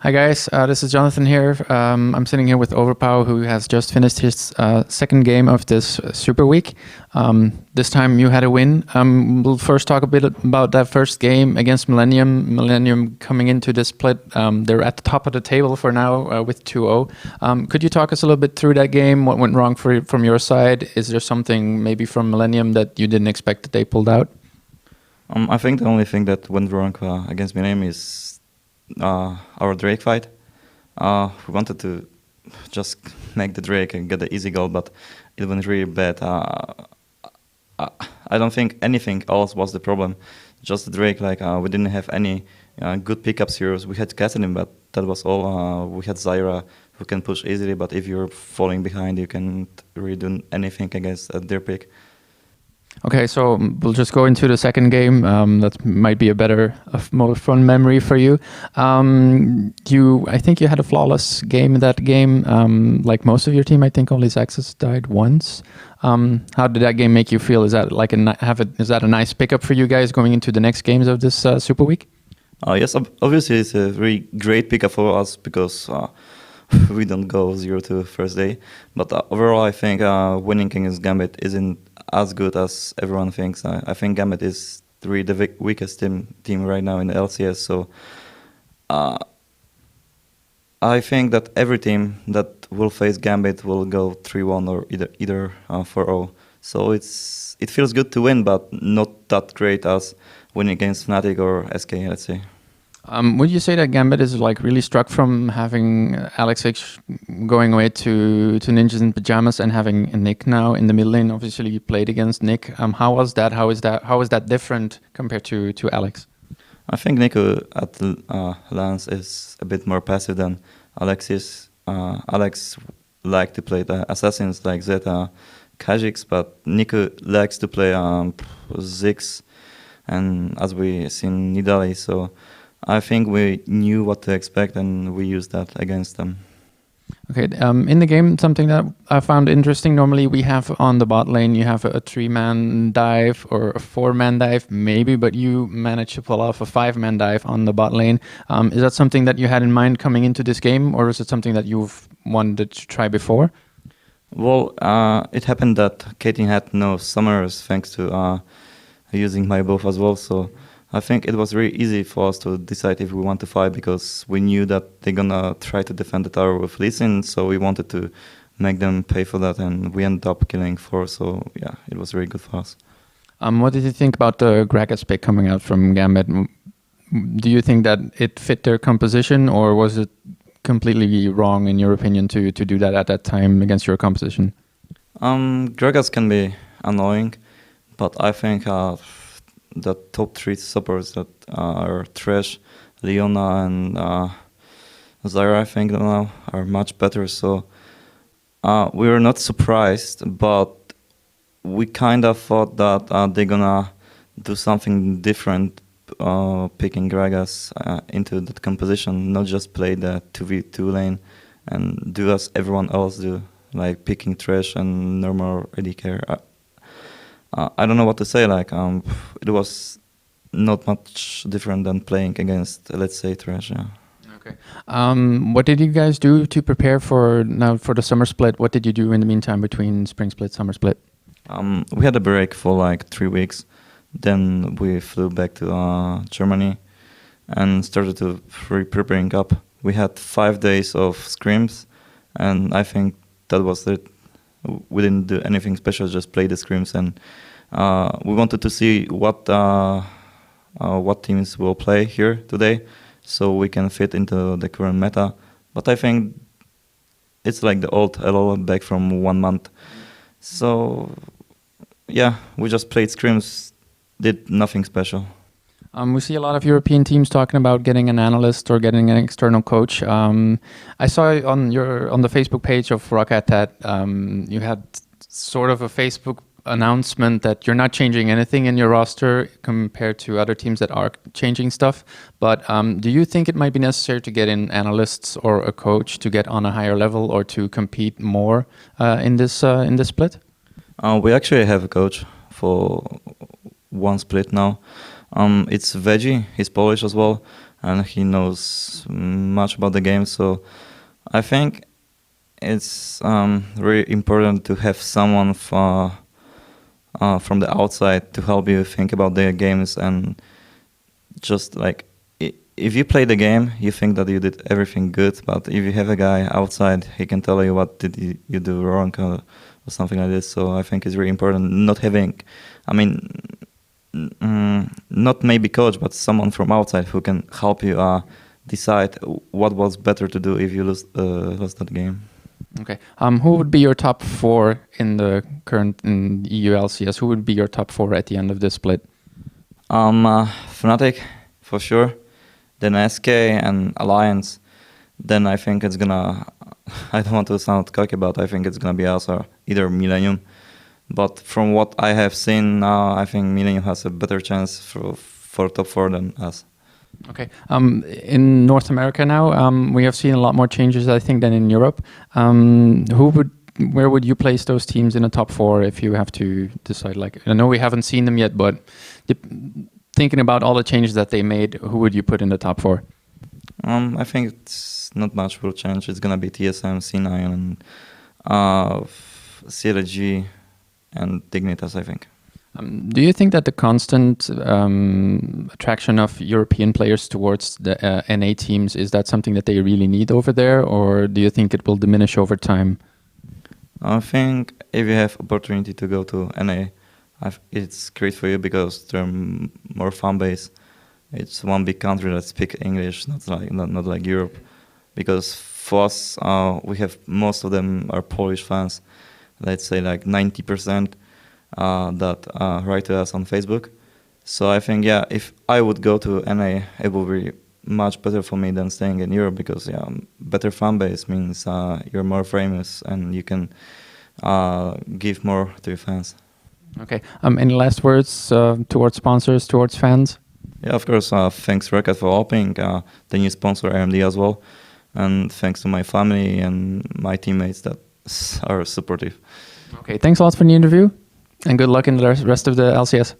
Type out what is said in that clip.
Hi guys, this is Jonathan here. I'm sitting here with Overpow, who has just finished his second game of this Super Week. This time you had a win. We'll first talk a bit about that first game against Millennium. Millennium coming into this split, they're at the top of the table for now with 2-0. Could you talk us a little bit through that game? What went wrong from your side? Is there something maybe from Millennium that you didn't expect that they pulled out? I think the only thing that went wrong against Millennium is our Drake fight. We wanted to just make the Drake and get the easy goal, but it went really bad. I don't think anything else was the problem. Just the Drake, we didn't have any good pickups here. We had Catherine, but that was all. We had Zyra, who can push easily, but if you're falling behind, you can't really do anything against their pick. Okay, so we'll just go into the second game. That might be more fun memory for you. I think you had a flawless game in that game. Like most of your team, I think only Zaxxas died once. How did that game make you feel? Is that is that a nice pickup for you guys going into the next games of this Super Week? Yes, obviously it's a really great pickup for us because we don't go 0-2 first day. But overall, I think winning against Gambit isn't as good as everyone thinks. I think Gambit is really the weakest team right now in the LCS. So I think that every team that will face Gambit will go 3-1 or either 4-0. So it feels good to win, but not that great as winning against Fnatic or SK, let's say. Would you say that Gambit is really struck from having Alex H going away to Ninjas in Pajamas and having Nick now in the mid lane? Obviously, you played against Nick. How was that? How is that different compared to Alex? I think Nico at Lance is a bit more passive than Alex is. Alex likes to play the assassins like Zeta, Kha'Zix, but Nico likes to play Ziggs and as we seen Nidali. So I think we knew what to expect and we used that against them. Okay, in the game, something that I found interesting, normally we have on the bot lane, you have a 3-man dive or a 4-man dive, maybe, but you managed to pull off a 5-man dive on the bot lane. Is that something that you had in mind coming into this game, or is it something that you've wanted to try before? Well, it happened that Katie had no summers thanks to using my buff as well, so I think it was really easy for us to decide if we want to fight because we knew that they're gonna try to defend the tower with Lee Sin, so we wanted to make them pay for that, and we ended up killing 4, so yeah, it was really good for us. What did you think about the Gragas pick coming out from Gambit? Do you think that it fit their composition, or was it completely wrong, in your opinion, to do that at that time against your composition? Gragas can be annoying, but I think the top 3 supports that are Thresh, Leona, and Zyra, I think now are much better. So we were not surprised, but we kind of thought that they're gonna do something different, picking Gragas into that composition, not just play the 2v2 lane and do as everyone else do, like picking Thresh and normal AD carry. I don't know what to say. It was not much different than playing against, let's say, Thresh. Yeah. Okay. What did you guys do to prepare for the summer split? What did you do in the meantime between spring split, summer split? We had a break for 3 weeks. Then we flew back to Germany and started to preparing up. We had 5 days of scrims, and I think that was it. We didn't do anything special, just play the scrims, and we wanted to see what teams will play here today, so we can fit into the current meta. But I think it's like the old LoL back from 1 month. So yeah, we just played scrims, did nothing special. We see a lot of European teams talking about getting an analyst or getting an external coach. I saw on the Facebook page of Roccat that you had sort of a Facebook announcement that you're not changing anything in your roster compared to other teams that are changing stuff. But do you think it might be necessary to get in analysts or a coach to get on a higher level or to compete more in this split? We actually have a coach for 1 split now. It's Veggie, he's Polish as well, and he knows much about the game. So I think it's really important to have someone from the outside to help you think about the games, and just like if you play the game, you think that you did everything good, but if you have a guy outside, he can tell you what did you do wrong or something like this. So I think it's really important not having, I mean, not maybe coach, but someone from outside who can help you decide what was better to do if you lost that game. Okay. Who would be your top 4 in the current in EU LCS? Who would be your top 4 at the end of this split? Fnatic, for sure. Then SK and Alliance. Then I think it's gonna, I don't want to sound cocky, but I think it's gonna be also either Millennium. But from what I have seen now, I think Millennium has a better chance for top 4 than us. Okay. In North America now, we have seen a lot more changes, I think, than in Europe. Where would you place those teams in the top 4 if you have to decide? Like, I know we haven't seen them yet, but thinking about all the changes that they made, who would you put in the top 4? I think it's not much will change. It's gonna be TSM, C9, and CLG and Dignitas, I think. Do you think that the constant attraction of European players towards the NA teams, is that something that they really need over there, or do you think it will diminish over time? I think if you have opportunity to go to NA, it's great for you because they're more fan base. It's one big country that speaks English, not like Europe. Because for us, we have most of them are Polish fans. Let's say like 90%. That write to us on Facebook. So I think, yeah, if I would go to NA, it would be much better for me than staying in Europe because, yeah, better fan base means you're more famous and you can give more to your fans. Okay. Any last words towards sponsors, towards fans? Yeah, of course. Thanks, Roccat, for helping. The new sponsor, RMD, as well. And thanks to my family and my teammates that are supportive. Okay. Thanks a lot for the interview. And good luck in the rest of the LCS.